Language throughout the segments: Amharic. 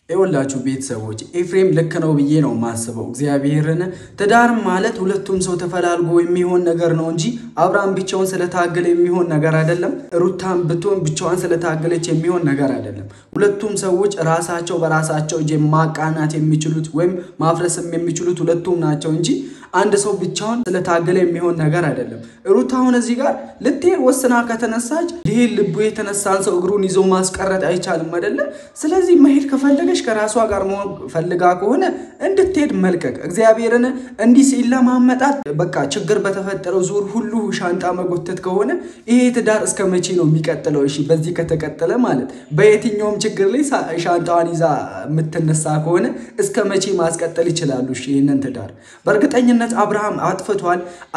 ይወላችሁ ቤተሰቦች ኤፍሬም ልክ ነው ብዬ ነው ማስበው እግዚአብሔርን ትዳር ማለት ሁለቱም ሰው ተፈላልጎ የሚሆን ነገር ነው እንጂ አብርሃም ብቻውን ስለታገለ የሚሆን ነገር አይደለም ሩታም ብትሆን ብቻዋን ስለታገለች የሚሆን ነገር አይደለም ሁለቱም ሰዎች ራሳቸው በራሳቸው ማቃናት የሚችሉት ወይም ማፍረስም የሚችሉት ሁለቱም ናቸው እንጂ አንድ ሰው ብቻውን ስለታገለ የሚሆን ነገር አይደለም ሩታ አሁን እዚህ ጋር ልትሄድ ወስና ከተነሳች ሊሄድ ልቡ የተነሳን ሰው እግሩን ይዞ ማስቀረጥ አይቻልም አይደለ ስለዚህ መሄድ ከፈለገች ከራሷ ጋር መሆን ፈልጋ ከሆነ እንድትሄድ መልቀቅ እግዚአብሔርን እንዲህ ሲለማመጣት በቃ ችግር በተፈጠረው ዙር ሁሉ ሻንጣ መጎተት ከሆነ ይሄ ትዳር እስከ መቼ ነው የሚቀጥለው እሺ በዚህ ከተቀጠለ ማለት በየትኛውም ችግር ላይ ሻንጣዋን ይዛ የምትነሳ ከሆነ እስከ መቼ ማስቀጠል ይችላሉ እሺ ይሄንን ትዳር በእርግጠኝነት አብርሃም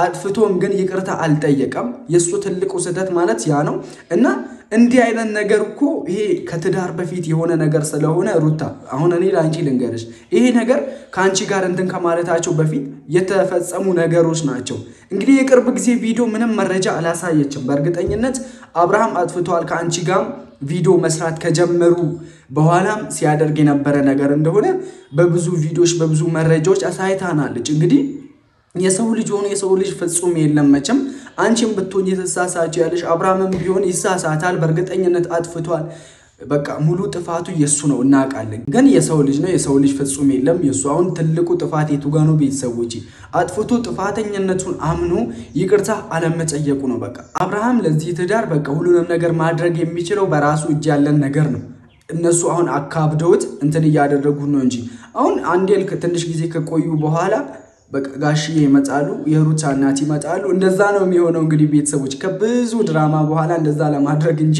አጥፍቶም ግን ይቅርታ አልጠየቀም የሱ ትልቁ ስህተት ማለት ያ ነው እና እንዲህ አይነት ነገር እኮ ይሄ ከትዳር በፊት የሆነ ነገር ስለሆነ ሩታ አሁን እኔ ላንቺ ልንገርሽ ይሄ ነገር ካንቺ ጋር እንትን ከማለታቸው በፊት የተፈጸሙ ነገሮች ናቸው እንግዲህ የቅርብ ጊዜ ቪዲዮ ምንም መረጃ አላሳየችም በእርግጠኝነት አብርሃም አጥፍቷል ካንቺ ጋር ቪዲዮ መስራት ከጀመሩ በኋላም ሲያደርግ የነበረ ነገር እንደሆነ በብዙ ቪዲዮዎች በብዙ መረጃዎች አሳይታናለች እንግዲህ የሰው ልጅ ሆነ የሰው ልጅ ፍጹም የለም መቼም አንቺም ብትሆን የተሳሳችሁ ያለሽ አብርሃምም ቢሆን ይሳሳታል በእርግጠኝነት አጥፍቷል በቃ ሙሉ ጥፋቱ የሱ ነው እናቃለን ግን የሰው ልጅ ነው የሰው ልጅ ፍጹም የለም የሱ አሁን ትልቁ ጥፋት የቱጋኑ ቤተሰቦች አጥፍቶ ጥፋተኝነቱን አምኖ ይቅርታ አለመጠየቁ ነው በቃ አብርሃም ለዚህ ትዳር በቃ ሁሉንም ነገር ማድረግ የሚችለው በራሱ እጅ ያለን ነገር ነው እነሱ አሁን አካብደውት እንትን ያደረጉ ነው እንጂ አሁን አንዴል ከትንሽ ጊዜ ከቆዩ በኋላ በቃ ጋሽዬ ይመጣሉ የሩታ እናት ይመጣሉ እንደዛ ነው የሚሆነው እንግዲህ ቤተሰቦች ከብዙ ድራማ በኋላ እንደዛ ለማድረግ እንጂ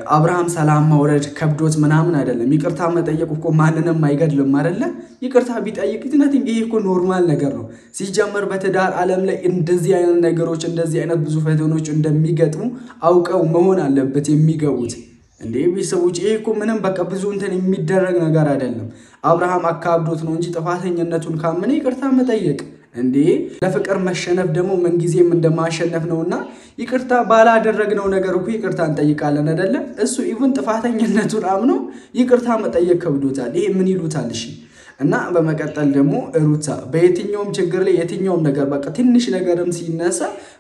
አብርሃም ሰላም ማውረድ ከብዶት ምናምን አይደለም ይቅርታ መጠየቅ እኮ ማንንም አይገድልም አይደለ ይቅርታ ቢጠይቅ እንትን ይሄ እኮ ኖርማል ነገር ነው ሲጀመር በትዳር ዓለም ላይ እንደዚህ አይነት ነገሮች እንደዚህ አይነት ብዙ ፈተናዎች እንደሚገጥሙ አውቀው መሆን አለበት የሚገቡት እንዴ ቢሰውጭ ይሄ እኮ ምንም በቃ ብዙ እንትን የሚደረግ ነገር አይደለም አብርሃም አካብዶት ነው እንጂ ጥፋተኝነቱን ካመነ ይቅርታ መጠየቅ እንዴ ለፍቅር መሸነፍ ደግሞ ምን ጊዜም እንደማሸነፍ ነውና ይቅርታ ባላደረግነው ነገር እኮ ይቅርታ እንጠይቃለን አይደለ እሱ ኢቭን ጥፋተኝነቱን አምኖ ይቅርታ መጠየቅ ከብዶታል ይሄ ምን ይሉታል እሺ እና በመቀጠል ደግሞ ሩታ በየትኛውም ችግር ላይ የትኛውም ነገር በቃ ትንሽ ነገርም ሲነሳ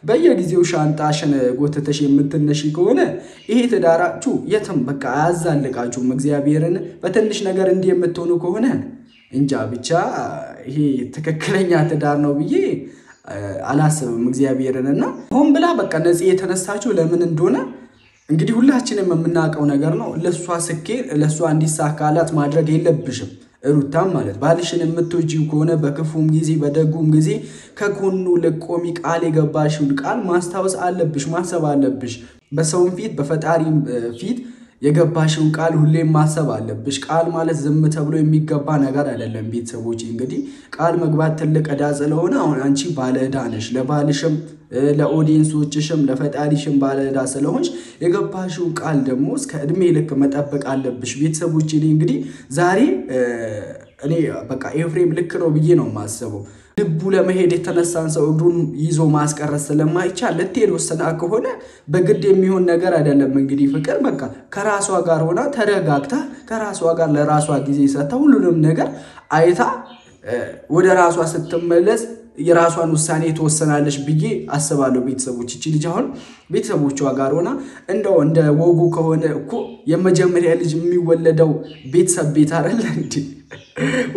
በየጊዜው ሻንጣሽን ጎተተሽ የምትነሺ ከሆነ ይሄ ትዳራችሁ የትም በቃ አያዛልቃችሁም እግዚአብሔርን በትንሽ ነገር እንዲህ የምትሆኑ ከሆነ እንጃ ብቻ ይሄ ትክክለኛ ትዳር ነው ብዬ አላስብም እግዚአብሔርንና ሆን ብላ በቃ ነፂ የተነሳችሁ ለምን እንደሆነ እንግዲህ ሁላችንም የምናውቀው ነገር ነው ለሷ ስኬት ለሷ እንዲሳካላት ማድረግ የለብሽም ሩታም ማለት ባልሽን የምትወጂው ከሆነ በክፉም ጊዜ በደጉም ጊዜ ከጎኑ ለቆሚ ቃል የገባሽውን ቃል ማስታወስ አለብሽ ማሰብ አለብሽ በሰውም ፊት በፈጣሪም ፊት የገባሽውን ቃል ሁሌም ማሰብ አለብሽ ቃል ማለት ዝም ተብሎ የሚገባ ነገር አይደለም ቤተሰቦች እንግዲህ ቃል መግባት ትልቅ ዕዳ ስለሆነ አሁን አንቺ ባለ ዕዳ ነሽ ለባልሽም ለኦዲየንሶችሽም ለፈጣሪሽም ባለ ዕዳ ስለሆንሽ የገባሽውን ቃል ደግሞ እስከ እድሜ ልክ መጠበቅ አለብሽ ቤተሰቦች እንግዲህ ዛሬ እኔ በቃ ኤፍሬም ልክ ነው ብዬ ነው ማስበው ልቡ ለመሄድ የተነሳን ሰው እግሩን ይዞ ማስቀረስ ስለማይቻል ለቴል ወሰና ከሆነ በግድ የሚሆን ነገር አይደለም እንግዲህ ፍቅር በቃ ከራሷ ጋር ሆና ተረጋግታ ከራሷ ጋር ለራሷ ጊዜ ሰጣ ሁሉንም ነገር አይታ ወደ ራሷ ስትመለስ የራሷን ውሳኔ ተወሰናለች ብዬ አስባለሁ ቤተሰቦች እቺ ልጅ አሁን ቤተሰቦቿ ጋር ሆና እንደው እንደ ወጉ ከሆነ እኮ የመጀመሪያ ልጅ የሚወለደው ቤተሰብ ቤት አይደል እንዴ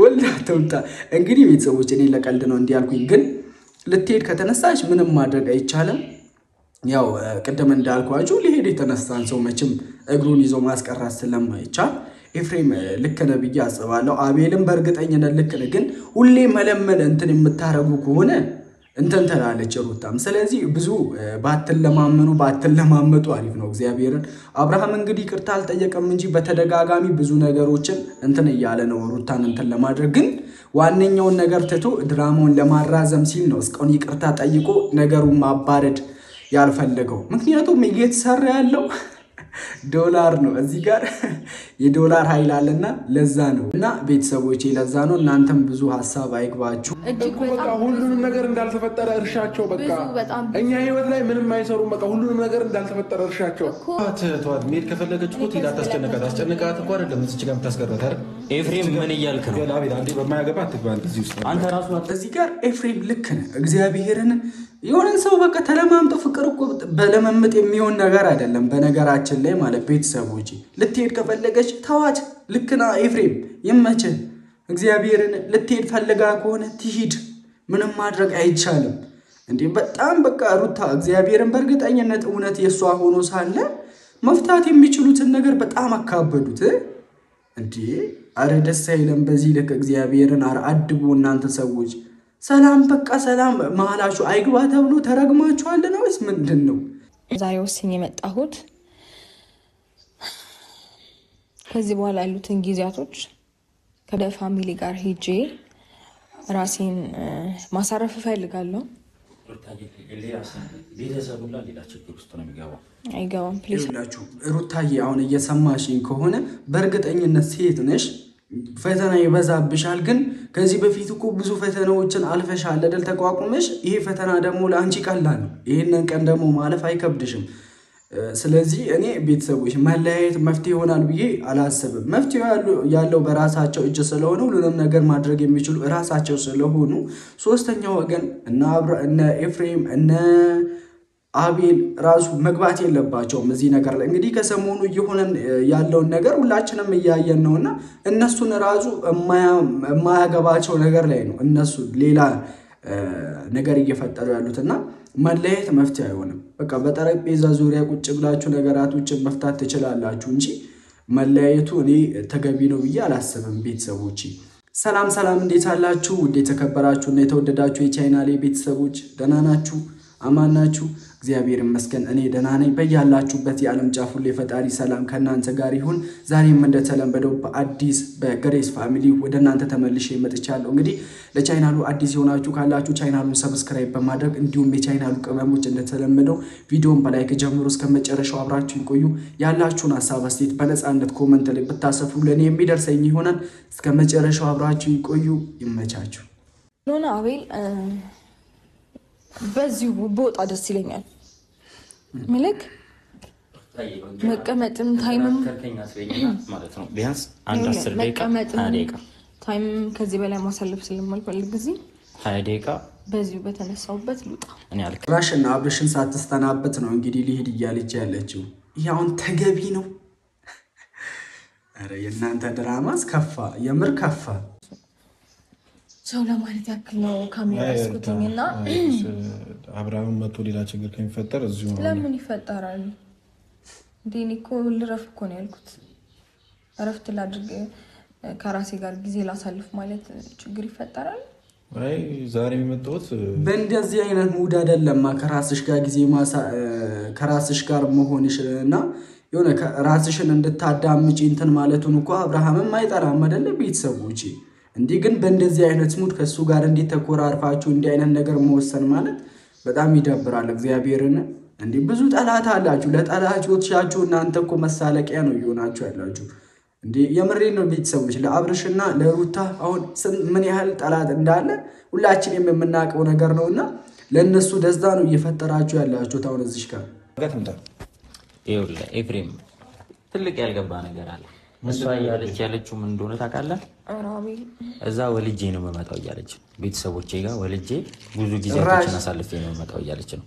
ወላተውታ እንግዲህ ቤተሰቦች እኔ ለቀልድ ነው እንዲያልኩኝ ግን ልትሄድ ከተነሳች ምንም ማድረግ አይቻልም ያው ቀደም እንዳልኳችሁ ሊሄድ የተነሳን ሰው መቼም እግሩን ይዞ ማስቀራት ስለማይቻል ኤፍሬም ልክ ነው ብዬ አስባለሁ አቤልም በእርግጠኝነት ልክ ነው ግን ሁሌ መለመን እንትን የምታረጉ ከሆነ እንትን ተላለች ሩታም ስለዚህ ብዙ ባትለማመጡ አሪፍ ነው እግዚአብሔርን አብርሃም እንግዲህ ይቅርታ አልጠየቀም እንጂ በተደጋጋሚ ብዙ ነገሮችን እንትን እያለ ነው ሩታን እንትን ለማድረግ ግን ዋነኛውን ነገር ትቶ ድራማውን ለማራዘም ሲል ነው እስካሁን ይቅርታ ጠይቆ ነገሩን ማባረድ ያልፈለገው ምክንያቱም እየተሰራ ያለው ዶላር ነው እዚህ ጋር የዶላር ኃይል አለና ለዛ ነው እና ቤተሰቦቼ ለዛ ነው እናንተም ብዙ ሐሳብ አይግባችሁ በቃ ሁሉንም ነገር እንዳልተፈጠረ እርሻቸው በቃ እኛ ህይወት ላይ ምንም አይሰሩም በቃ ሁሉንም ነገር እንዳልተፈጠረ እርሻቸው ተዋት መሄድ ከፈለገች እኮ ትሄድ አስጨንቃት እኮ አይደለም እዚህ ጋር የምታስቀራት አይደል ኤፍሬም ምን እያልክ ነው ገላቤት አንዴ በማያገባ አትግባ እዚህ ውስጥ አንተ ራሱ እዚህ ጋር ኤፍሬም ልክ ነህ እግዚአብሔርን የሆነን ሰው በቃ ተለማምጦ ፍቅር እኮ በለመምጥ የሚሆን ነገር አይደለም በነገራችን ላይ ማለት ቤተሰቦቼ ልትሄድ ከፈለገች ተዋት ልክና ኤፍሬም ይመችህ እግዚአብሔርን ልትሄድ ፈልጋ ከሆነ ትሂድ ምንም ማድረግ አይቻልም እንዴ በጣም በቃ ሩታ እግዚአብሔርን በእርግጠኝነት እውነት የሷ ሆኖ ሳለ መፍታት የሚችሉትን ነገር በጣም አካበዱት እንዴ አረ ደስ አይልም በዚህ ልክ እግዚአብሔርን አድቡ እናንተ ሰዎች ሰላም በቃ ሰላም መሃላችሁ አይግባ ተብሎ ተረግማችኋል ነው ወይስ ምንድነው ዛሬ ወስኜ የመጣሁት ከዚህ በኋላ ያሉትን ጊዜያቶች ከደ ፋሚሊ ጋር ሄጄ ራሴን ማሳረፍ ፈልጋለሁ አይገባም ፕሊዝ ሩታዬ አሁን እየሰማሽኝ ከሆነ በእርግጠኝነት ሴት ነሽ ፈተና ይበዛብሻል ግን ከዚህ በፊት እኮ ብዙ ፈተናዎችን አልፈሻል አይደል ተቋቁመሽ ይሄ ፈተና ደግሞ ለአንቺ ቀላል ነው ይሄንን ቀን ደግሞ ማለፍ አይከብድሽም ስለዚህ እኔ ቤተሰቦች መለያየት መፍትሄ ይሆናል ብዬ አላስብም መፍትሄው ያለው በራሳቸው እጅ ስለሆነ ሁሉንም ነገር ማድረግ የሚችሉ ራሳቸው ስለሆኑ ሶስተኛው ወገን እና ኤፍሬም እና አቤል ራሱ መግባት የለባቸውም እዚህ ነገር ላይ እንግዲህ ከሰሞኑ እየሆነን ያለውን ነገር ሁላችንም እያየን ነውና እነሱን ራሱ የማያገባቸው ነገር ላይ ነው እነሱ ሌላ ነገር እየፈጠሩ ያሉትና መለያየት መፍትሄ አይሆንም በቃ በጠረጴዛ ዙሪያ ቁጭ ብላችሁ ነገራቶችን መፍታት ትችላላችሁ እንጂ መለያየቱ እኔ ተገቢ ነው ብዬ አላስብም ቤተሰቦች ሰላም እንዴት አላችሁ እንዴት ተከበራችሁና የተወደዳችሁ የቻናሌ ቤተሰቦች ደህና ናችሁ አማን ናችሁ እግዚአብሔር ይመስገን እኔ ደህና ነኝ በያላችሁበት የዓለም ጫፍ ሁሉ ፈጣሪ ሰላም ከናንተ ጋር ይሁን ዛሬም እንደተለመደው በአዲስ በግሬስ ፋሚሊ ወደ እናንተ ተመልሼ መጥቻለሁ እንግዲህ ለቻናሉ አዲስ ሆናችሁ ካላችሁ ቻናሉን ሰብስክራይብ በማድረግ እንዲሁም የቻናሉ ቅመሞች እንደተለመደው ቪዲዮን በላይክ ጀምሮ እስከመጨረሻው አብራችሁ ይቆዩ ያላችሁን ሐሳብ አስተያየት በነፃነት ኮሜንት ላይ ብታሰፉ ለኔ የሚደርሰኝ ይሆናል እስከመጨረሻው አብራችሁ ይቆዩ ይመቻችሁ ሎና አቤል በዚሁ ቦጣ ደስ ይለኛል መልክ መቀመጥም ታይምም ማለት ነው ቢያንስ አንድ 10 ደቂቃ 20 ደቂቃ ታይም ከዚህ በላይ ማሳለፍ ስለማልፈልግ ጊዜ 20 ደቂቃ በዚሁ በተነሳውበት ልውጣ እኔ አልክ ራሽና አብርሽን ሳትስተናበት ነው እንግዲህ ሊሄድ እያለች ያለችው ይሄውን ተገቢ ነው አረ የእናንተ ድራማስ ከፋ የምር ከፋ ሰው ለማለት ያክል ነው ካሜራ ስኩቲኝና አብርሃም መጥቶ ሌላ ችግር ከሚፈጠር እዚሁ ነው ለምን ይፈጠራል ዲኒኮ ልረፍ እኮ ነው ያልኩት አረፍት ላድርግ ከራሴ ጋር ጊዜ ላሳልፍ ማለት ችግር ይፈጠራል አይ ዛሬ የመጣሁት በእንደዚህ አይነት ሙድ አይደለም ከራስሽ ጋር ጊዜ ከራስሽ ጋር መሆንሽና የሆነ ራስሽን እንድታዳምጪ እንትን ማለቱን እኮ አብርሃምም አይጠራም አይደለ ቤተሰቦቼ እንዴ ግን በእንደዚህ አይነት ሙድ ከሱ ጋር እንዴት ተቆራርፋችሁ እንዲህ አይነት ነገር መወሰን ማለት በጣም ይደብራል እግዚአብሔርን እንዴ ብዙ ጠላት አላችሁ ለጠላቶቻችሁ እናንተ እኮ መሳለቂያ ነው ይሆናችሁ ያላችሁ እንዴ የምሬን ነው ቤተሰቦች ለአብርሽና ለሩታ አሁን ምን ያህል ጠላት እንዳለ ሁላችንም የምናውቀው ነገር ነውና ለነሱ ደስታ ነው እየፈጠራችሁ ያላችሁ ታውን እዚህ ጋር ይኸውልህ ኤፍሬም ትልቅ ያልገባ ነገር አለ እሷ ያለችው ምን እንደሆነ ታውቃለህ አራቢ እዛ ወልጄ ነው መመጣው እያለች ቤተሰቦቼ ጋር ወልጄ ብዙ ጊዜያቶችን አሳልፌ ነው መመጣው እያለች ነው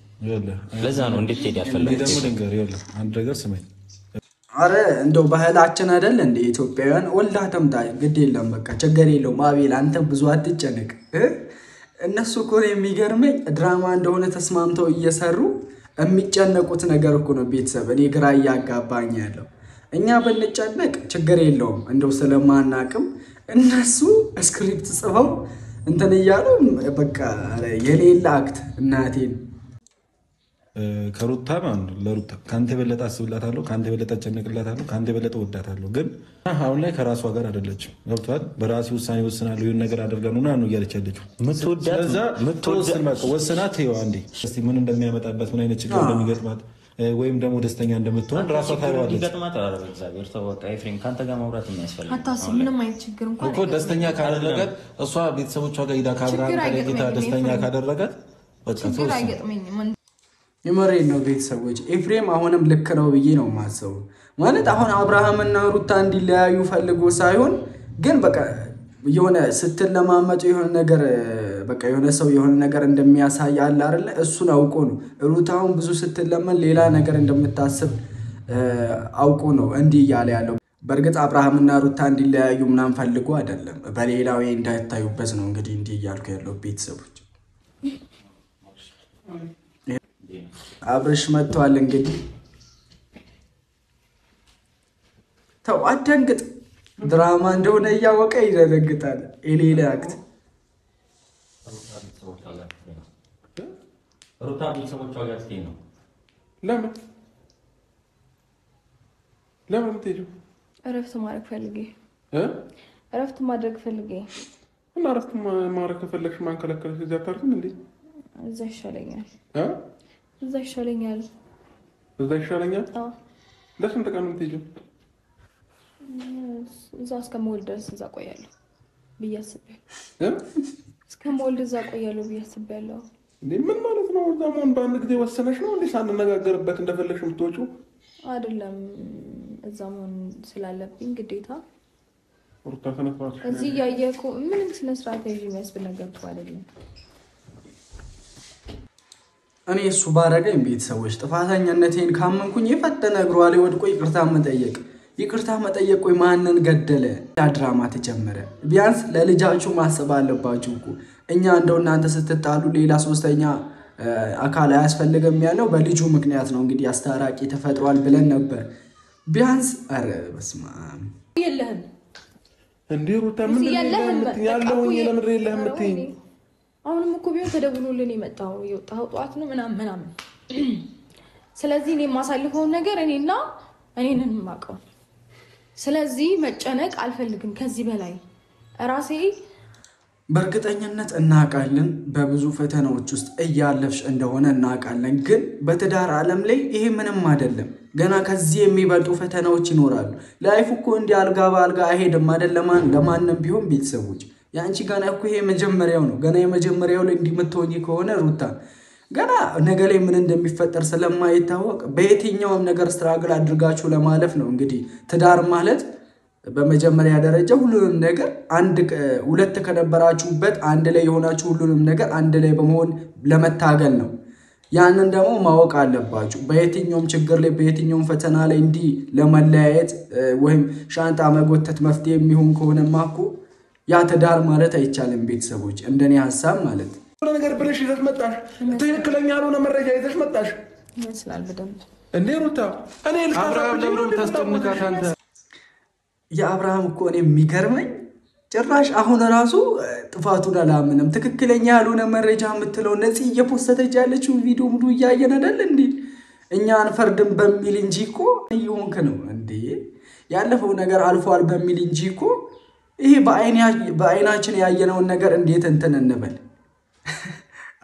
ለዛ ነው እንዴት ሄድ ያፈለገው ደግሞ ነገር ይኸውልህ አንድ ነገር ስመኝ አረ እንደው ባህላችን አይደል እንደ ኢትዮጵያውያን ወልዳ ተምታ ግድ የለም በቃ ችግር የለውም አቤል አንተ ብዙ አትጨነቅ እነሱ እኮ የሚገርመኝ ድራማ እንደሆነ ተስማምተው እየሰሩ የሚጨነቁት ነገር እኮ ነው ቤተሰብ እኔ ግራ ያጋባኝ ያለው እኛ በእንጨነቅ ችግር የለውም እንደው ስለማናቅም እነሱ ስክሪፕት ጽፈው እንትን ይያሉ በቃ የሌላ አክት እናቴን ከሩታ ማን ለሩታ ካንተ በለጣ አስብላታለሁ ካንተ በለጣ ጨነቅላታለሁ ካንተ በለጣ ወዳታለሁ ግን አሁን ላይ ከራሷ ጋር አይደለችም ገብቷል በራሴ ውሳኔ ወስናለሁ ይሁን ነገር አደርጋለሁ ነው እያለች ያለችው ምትወዳት ወስናት ይኸው አንዴ እስቲ ምን እንደሚያመጣበት ምን አይነት ችግር እንደሚገጥማት ወይም ደግሞ ደስተኛ እንደምትሆን ራሷ ታይዋለች። ይገጥማት አረ በእግዚአብሔር ተወቃ ኤፍሬም ካንተ ጋር ማውራት የሚያስፈልግ አታስብ። ምንም አይነት ችግር እንኳን እኮ ደስተኛ ካደረጋት እሷ ቤተሰቦቿ ጋር ሄዳ ከአብርሃም ጋር ጌታ ደስተኛ ካደረጋት በቃ ችግር አይገጥመኝም። የመሬት ነው ቤተሰቦች። ኤፍሬም አሁንም ልክ ነው ብዬ ነው የማስበው። ማለት አሁን አብርሃምና ሩታ እንዲለያዩ ፈልጎ ሳይሆን ግን በቃ የሆነ ስትለማመጡ የሆነ ነገር በቃ የሆነ ሰው የሆነ ነገር እንደሚያሳይ አለ አይደል? እሱን አውቆ ነው ሩታውን ብዙ ስትለመን ሌላ ነገር እንደምታስብ አውቆ ነው እንዲህ እያለ ያለው። በእርግጥ አብርሃምና ሩታ እንዲለያዩ ምናምን ፈልጎ አይደለም፣ በሌላው እንዳይታዩበት ነው እንግዲህ እንዲህ እያልኩ ያለው ቤተሰቦች። አብርሽ መጥቷል እንግዲህ። ተው አትደንግጥ፣ ድራማ እንደሆነ እያወቀ ይደነግጣል። ኤሌላ አክት ሩታ ቤተሰቦቿ ጋር ስትሄድ ነው። ለምን የምትሄጂው? እረፍት ማድረግ ፈልጌ እረፍት ማድረግ ፈልጌ እና እረፍት ማድረግ ከፈለግሽ ማን ከለከለሽ? እዚህ አታርፍም እንዴ? እዛ ይሻለኛል። እዛ ይሻለኛል። እዛ ይሻለኛል? አዎ። ለስንት ቀን ነው የምትሄጂው? እዛ እስከምወልድ ድረስ እዛ ቆያለሁ ብዬ አስቤያለሁ። እስከምወልድ እዛ ቆያለሁ ብዬ አስቤያለሁ። ምን ማለት ነው? እዛ መሆን በአንድ ጊዜ ወሰነሽ ነው እንዴ? ሳንነጋገርበት እንደፈለግሽ የምትወጪው? አይደለም፣ እዛ መሆን ስላለብኝ ግዴታ። ሩታ ተነፋሽ። እዚህ እያየህ እኮ ምንም ስነ ስርዓት ይዤ የሚያስብል ነገር እኮ አይደለም። እኔ እሱ ባረገኝ ቤተሰቦች ጥፋተኛነቴን ካመንኩኝ የፈጠነ እግሯ ላይ ወድቆ ይቅርታ መጠየቅ ወይ ማንን ገደለ? ድራማ ተጀመረ። ቢያንስ ለልጃችሁ ማሰብ አለባችሁ እኮ። እኛ እንደው እናንተ ስትጣሉ ሌላ ሶስተኛ አካል አያስፈልግም ያለው በልጁ ምክንያት ነው። እንግዲህ አስታራቂ ተፈጥሯል ብለን ነበር። ቢያንስ አረ በስመ አብ የለህም እንዴ ሩታ ምን ያለው ለምን የለህም የምትይኝ? አሁንም እኮ ቢሆን ተደውሎልን የመጣው የወጣው ጧት ነው ምናምን። ስለዚህ እኔ የማሳልፈው ነገር እኔንን ማቀው። ስለዚህ መጨነቅ አልፈልግም ከዚህ በላይ ራሴ። በእርግጠኝነት እናውቃለን በብዙ ፈተናዎች ውስጥ እያለፍሽ እንደሆነ እናውቃለን። ግን በትዳር ዓለም ላይ ይሄ ምንም አይደለም። ገና ከዚህ የሚበልጡ ፈተናዎች ይኖራሉ። ላይፍ እኮ እንዲህ አልጋ በአልጋ አይሄድም አይደለም ለማንም ቢሆን ቤተሰቦች። ያንቺ ገና እኮ ይሄ መጀመሪያው ነው። ገና የመጀመሪያው ላይ እንዲምትሆኚ ከሆነ ሩታ ገና ነገ ላይ ምን እንደሚፈጠር ስለማይታወቅ በየትኛውም ነገር ስትራግል አድርጋችሁ ለማለፍ ነው። እንግዲህ ትዳር ማለት በመጀመሪያ ደረጃ ሁሉንም ነገር ሁለት ከነበራችሁበት አንድ ላይ የሆናችሁ ሁሉንም ነገር አንድ ላይ በመሆን ለመታገል ነው። ያንን ደግሞ ማወቅ አለባችሁ። በየትኛውም ችግር ላይ በየትኛውም ፈተና ላይ እንዲህ ለመለያየት ወይም ሻንጣ መጎተት መፍትሄ የሚሆን ከሆነማ እኮ ያ ትዳር ማለት አይቻልም ቤተሰቦች፣ እንደኔ ሐሳብ ማለት ነገር ብለሽ ይዘሽ መጣሽ። ትክክለኛ ያልሆነ መረጃ ይዘሽ መጣሽ ይመስላል በደንብ እንዴ ሩታ። እኔ አብርሃም ለምን ታስጠምቃት አንተ? የአብርሃም እኮ እኔ የሚገርመኝ ጭራሽ አሁን ራሱ ጥፋቱን አላምንም። ትክክለኛ ያልሆነ መረጃ የምትለው እነዚህ እየፖስተች ያለችው ቪዲዮ ሙሉ እያየን አይደል እንዴ? እኛ አንፈርድም በሚል እንጂ እኮ እየሆንክ ነው እንዴ? ያለፈው ነገር አልፏል በሚል እንጂ እኮ ይሄ በአይናችን ያየነውን ነገር እንዴት እንትን እንበል?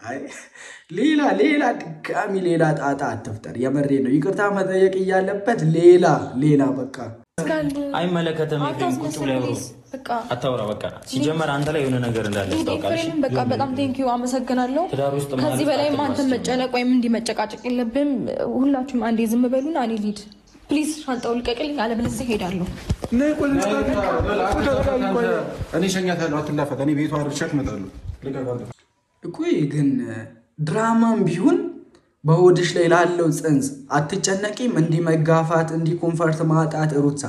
አይ ሌላ ድጋሚ ሌላ ጣጣ አትፍጠር። የመሬ ነው። ይቅርታ መጠየቅ እያለበት ሌላ በቃ አይመለከተም። ኤፍሬም ቁጭ ብላ አታውራ። በቃ ሲጀመር አንተ ላይ የሆነ ነገር እንዳለ ታውቃለህ። በቃ በጣም ቴንኪው አመሰግናለሁ። ከዚህ በላይ አንተን መጨነቅ ወይም እንዲመጨቃጨቅ የለብም። ሁላችሁም አንዴ ዝም በሉና እኔ ልሂድ ፕሊዝ። ሻንጣው ልቀቅልኝ፣ አለበለዚያ እሄዳለሁ። እኔ እሸኛታለሁ፣ አትላፈጥ። እኔ ቤቷ አድርሻት እመጣለሁ። እኮይ ግን ድራማም ቢሆን በሆድሽ ላይ ላለው ጽንስ አትጨነቂም? እንዲህ መጋፋት እንዲህ ኮንፈርት ማጣት ሩታ፣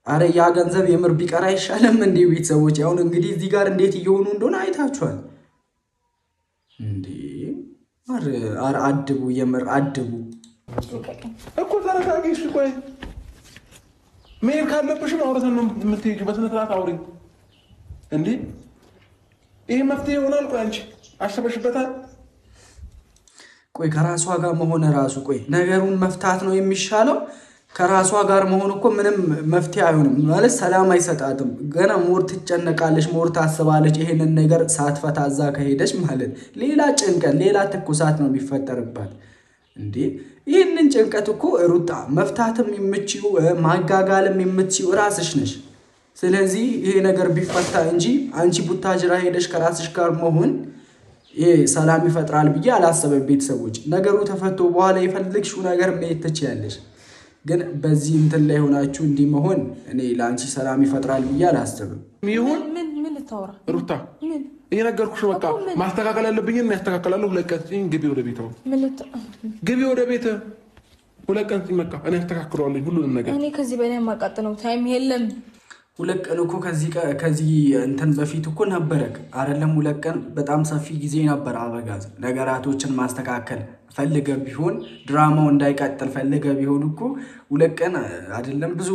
አረ ያ ገንዘብ የምር ቢቀር አይሻልም እንዴ? ቤተሰቦች አሁን እንግዲህ እዚህ ጋር እንዴት እየሆኑ እንደሆነ አይታችኋል እንዴ? አረ አድቡ፣ የምር አድቡ እኮ ተረጋጊ። እሺ ቆይ መሄድ ካለብሽም አውርተን ነው የምትሄጂው። በስነ ስርዓት አውሪኝ እንዴ። ይሄ መፍትሄ ይሆናል። ቆይ አንቺ አሰበሽበታል? ቆይ ከራሷ ጋር መሆን ራሱ ቆይ ነገሩን መፍታት ነው የሚሻለው። ከራሷ ጋር መሆን እኮ ምንም መፍትሄ አይሆንም ማለት ሰላም አይሰጣትም። ገና ሞር ትጨነቃለች፣ ሞር ታስባለች። ይሄንን ነገር ሳትፈታ እዛ ከሄደች ማለት ሌላ ጭንቀት ሌላ ትኩሳት ነው የሚፈጠርባት። እንዴ ይህንን ጭንቀት እኮ ሩታ መፍታትም የምትችይው ማጋጋልም የምትችይው ራስሽ ነሽ። ስለዚህ ይሄ ነገር ቢፈታ እንጂ አንቺ ቡታጅራ ሄደሽ ከራስሽ ጋር መሆን ይሄ ሰላም ይፈጥራል ብዬ አላሰበም። ቤተሰቦች ነገሩ ተፈቶ በኋላ የፈለግሽው ነገር መሄድ ትችያለሽ። ግን በዚህ እንትን ላይ ሆናችሁ እንዲህ መሆን እኔ ለአንቺ ሰላም ይፈጥራል ብዬ አላስብም። ይሁን ምን ልታወራ ሩታ እየነገርኩሽ በቃ ማስተካከል ያለብኝን ያስተካክላለሁ። 2 ቀን ግቢ ወደ ቤት ግቢ ወደ ቤት 2 ቀን መቃ እኔ አስተካክለዋለሁ ሁሉንም ነገር። እኔ ከዚህ በላይ የማቃጥለው ታይም የለም። 2 ቀን እኮ ከዚህ እንትን በፊት እኮ ነበረክ አይደለም? 2 ቀን በጣም ሰፊ ጊዜ ነበር። አበጋዝ ነገራቶችን ማስተካከል ፈልገ ቢሆን ድራማው እንዳይቀጥል ፈልገ ቢሆን እኮ 2 ቀን አይደለም ብዙ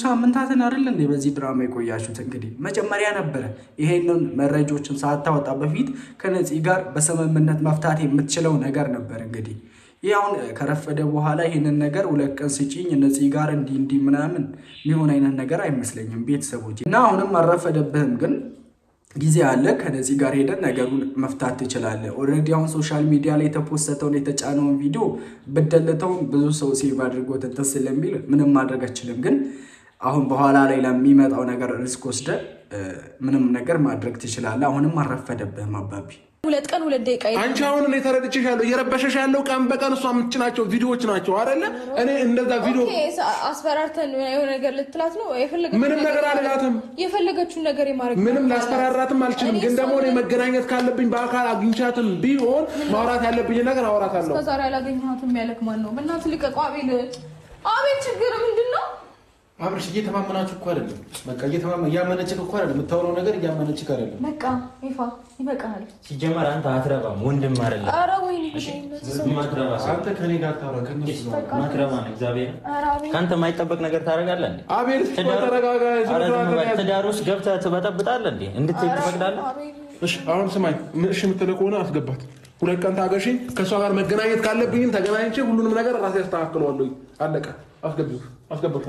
ሳምንታትን አይደል እንዴ በዚህ ድራማ የቆያችሁት? እንግዲህ መጀመሪያ ነበረ ይሄንን መረጃዎችን ሳታወጣ በፊት ከነፂ ጋር በስምምነት መፍታት የምትችለው ነገር ነበር። እንግዲህ ይሄውን ከረፈደ በኋላ ይሄንን ነገር 2 ቀን ስጪኝ ነፂ ጋር እንዲህ ምናምን ሊሆን አይነት ነገር አይመስለኝም ቤተሰቦች። እና አሁንም አረፈደብህም ግን ጊዜ አለ። ከነፂ ጋር ሄደን ነገሩን መፍታት ትችላለህ። ኦልሬዲ አሁን ሶሻል ሚዲያ ላይ የተፖስተውን የተጫነውን ቪዲዮ በደለተው ብዙ ሰው ሴቭ አድርጎት እንትን ስለሚል ምንም ማድረግ አችልም። ግን አሁን በኋላ ላይ ለሚመጣው ነገር ሪስክ ወስደ ምንም ነገር ማድረግ ትችላለህ። አሁንም አረፈደብህም አባቢ። 2 ቀን 2 ደቂቃ አንቺ አሁን እኔ ተረድቼሻለሁ። እየረበሸሽ ያለው ቀን በቀን እሷ የምትጭናቸው ቪዲዮዎች ናቸው አይደለ? እኔ እንደዛ ቪዲዮ አስፈራርተን የሆነ ነገር ልትላት ነው የፈለገችው። ምንም ነገር አልላትም። የፈለገችውን ነገር የማድረግ ምንም ላስፈራራትም አልችልም። ግን ደግሞ እኔ መገናኘት ካለብኝ በአካል አግኝቻትም ቢሆን ማውራት ያለብኝ ነገር አወራታለሁ። እስከዛሬ አላገኘኋትም ያለክ ማን ነው? በእናትህ ልቀቁ። አቤል ችግር ምንድን ነው? አብርሽ እየተማመናችሁ እኮ አይደለም። በቃ እያመነችህ እኮ አይደለም። የምታወራው ነገር እያመነችህ አይደለም። በቃ ይፋ ይበቃል። ሲጀመር አንተ አትረባም፣ ወንድም አይደለም። ኧረ ወይኔ አንተ ከኔ ጋር ታወራ ከነሱ ማትረባ ነው። እግዚአብሔር ከአንተ የማይጠበቅ ነገር ታደርጋለህ እንዴ? አቤል ተረጋጋ። ትዳር ውስጥ ገብተህ ትበጠብጣለህ እንዴ? እንድትሄድ ትፈቅዳለህ? እሺ አሁን ስማኝ፣ እሺ የምትለው ከሆነ አስገባት። 2 ቀን ታገሺኝ። ከእሷ ጋር መገናኘት ካለብኝም ተገናኝቼ ሁሉንም ነገር ራሴ ያስተካክለዋለሁ። አለቀ። አስገባው።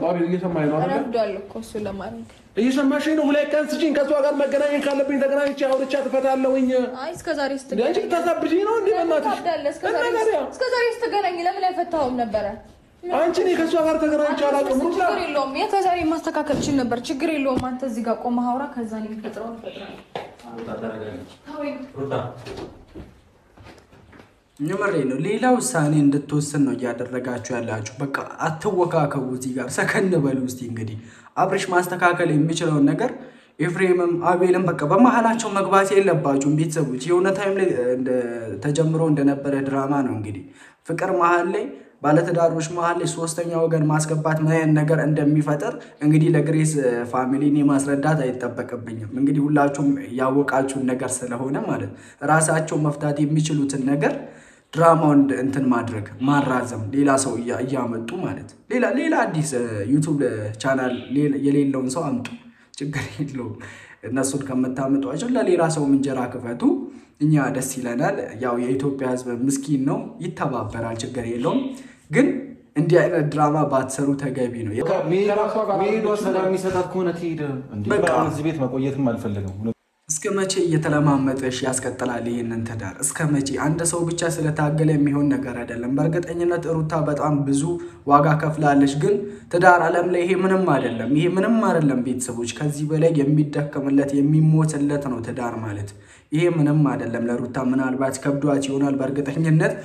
አቤል እየሰማኸኝ ነው አይደል? አረፍዷለሁ እኮ እሱ ለማድረግ እየሰማሽኝ ነው? 2 ቀን ስጪኝ። ከእሷ ጋር መገናኘት ካለብኝ ተገናኝቼ አውርቻ ትፈታለሁኝ። አይ እስከዛሬ አንቺ ታሳብጂኝ ነው እንዴ? በእናትሽ እስከዛሬ ስትገናኝ ለምን አይፈታውም ነበረ? አንቺ እኔ ከእሷ ጋር ተገናኝቼ አላውቅም። ችግር የለውም። ከዛሬ ማስተካከል ችል ነበር። ችግር የለውም። አንተ እዚህ ጋር ቆመህ አውራ። ከዛ ነው የሚፈጥረው የምሬ ነው። ሌላ ውሳኔ እንድትወስን ነው እያደረጋችሁ ያላችሁ። በቃ አትወካከቡ። እዚህ ጋር ሰከን በሉ እስቲ። እንግዲህ አብርሽ ማስተካከል የሚችለውን ነገር ኤፍሬምም አቤልም በቃ በመሀላቸው መግባት የለባችሁም ቤተሰቦች። የሆነ ታይም ላይ ተጀምሮ እንደነበረ ድራማ ነው እንግዲህ ፍቅር መሀል ላይ ባለትዳሮች መሀል ላይ 3ኛ ወገን ማስገባት ምን አይነት ነገር እንደሚፈጠር እንግዲህ ለግሬስ ፋሚሊን የማስረዳት አይጠበቅብኝም። እንግዲህ ሁላችሁም ያወቃችሁን ነገር ስለሆነ ማለት ራሳቸው መፍታት የሚችሉትን ነገር ድራማውን እንትን ማድረግ ማራዘም፣ ሌላ ሰው እያመጡ ማለት ሌላ አዲስ ዩቲዩብ ቻናል የሌለውን ሰው አምጡ፣ ችግር የለውም። እነሱን ከምታመጧቸው ለሌላ ሰው እንጀራ ክፈቱ። እኛ ደስ ይለናል። ያው የኢትዮጵያ ሕዝብ ምስኪን ነው፣ ይተባበራል፣ ችግር የለውም። ግን እንዲህ አይነት ድራማ ባትሰሩ ተገቢ ነው። ሜዷ ሰላም የሚሰጣት ከሆነ ትሄድ። በቃ እዚህ ቤት መቆየትም አልፈልግም። እስከ መቼ እየተለማመጠሽ ያስቀጥላል ይሄንን ትዳር? እስከ መቼ? አንድ ሰው ብቻ ስለታገለ የሚሆን ነገር አይደለም። በእርግጠኝነት ሩታ በጣም ብዙ ዋጋ ከፍላለች። ግን ትዳር ዓለም ላይ ይሄ ምንም አይደለም። ይሄ ምንም አይደለም ቤተሰቦች። ከዚህ በላይ የሚደከምለት የሚሞትለት ነው ትዳር ማለት። ይሄ ምንም አይደለም ለሩታ። ምናልባት ከብዷት ይሆናል በእርግጠኝነት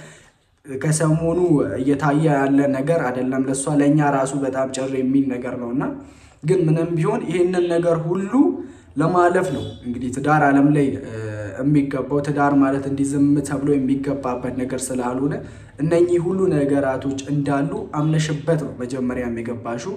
ከሰሞኑ እየታየ ያለ ነገር አይደለም ለሷ፣ ለኛ ራሱ በጣም ጭር የሚል ነገር ነውና ግን ምንም ቢሆን ይሄንን ነገር ሁሉ ለማለፍ ነው እንግዲህ ትዳር ዓለም ላይ የሚገባው። ትዳር ማለት እንዲዝም ተብሎ የሚገባበት ነገር ስላልሆነ እነኚህ ሁሉ ነገራቶች እንዳሉ አምነሽበት ነው መጀመሪያ የሚገባሽው።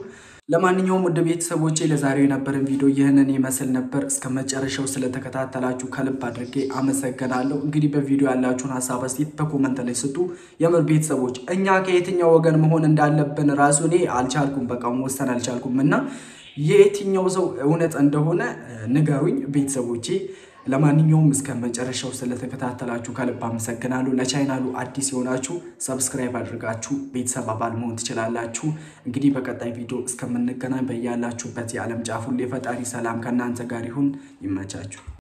ለማንኛውም ውድ ቤተሰቦቼ ለዛሬው የነበረን ቪዲዮ ይህንን ይመስል ነበር። እስከ መጨረሻው ስለተከታተላችሁ ከልብ አድርጌ አመሰግናለሁ። እንግዲህ በቪዲዮ ያላችሁን ሀሳብ አስተያየት በኮመንት ላይ ስጡ። የምር ቤተሰቦች እኛ ከየትኛው ወገን መሆን እንዳለብን ራሱ እኔ አልቻልኩም፣ በቃ መወሰን አልቻልኩም እና የየትኛው ሰው እውነት እንደሆነ ንገሩኝ ቤተሰቦቼ። ለማንኛውም እስከ መጨረሻው ስለተከታተላችሁ ከልብ አመሰግናለሁ። ለቻናሉ አዲስ የሆናችሁ ሰብስክራይብ አድርጋችሁ ቤተሰብ አባል መሆን ትችላላችሁ። እንግዲህ በቀጣይ ቪዲዮ እስከምንገናኝ በያላችሁበት የዓለም ጫፍ ሁሉ የፈጣሪ ሰላም ከእናንተ ጋር ይሁን። ይመቻችሁ።